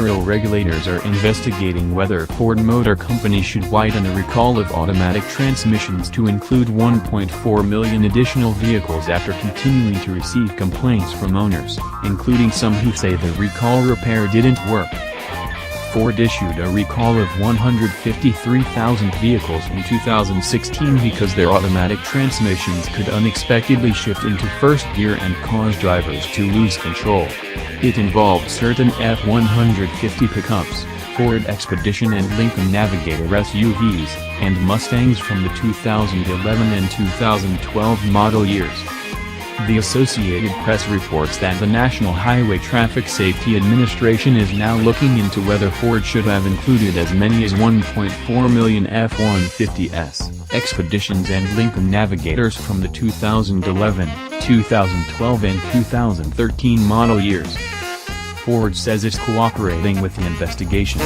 federal regulators are investigating whether Ford Motor Company should widen a recall of automatic transmissions to include 1.4 million additional vehicles after continuing to receive complaints from owners, including some who say the recall repair didn't work. Ford issued a recall of 153,000 vehicles in 2016 because their automatic transmissions could unexpectedly shift into first gear and cause drivers to lose control. It involved certain F-150 pickups, Ford Expedition and Lincoln Navigator SUVs, and Mustangs from the 2011 and 2012 model years. The Associated Press reports that the National Highway Traffic Safety Administration is now looking into whether Ford should have included as many as 1.4 million F-150s, Expeditions and Lincoln Navigators from the 2011, 2012 and 2013 model years. Ford says it's cooperating with the investigation.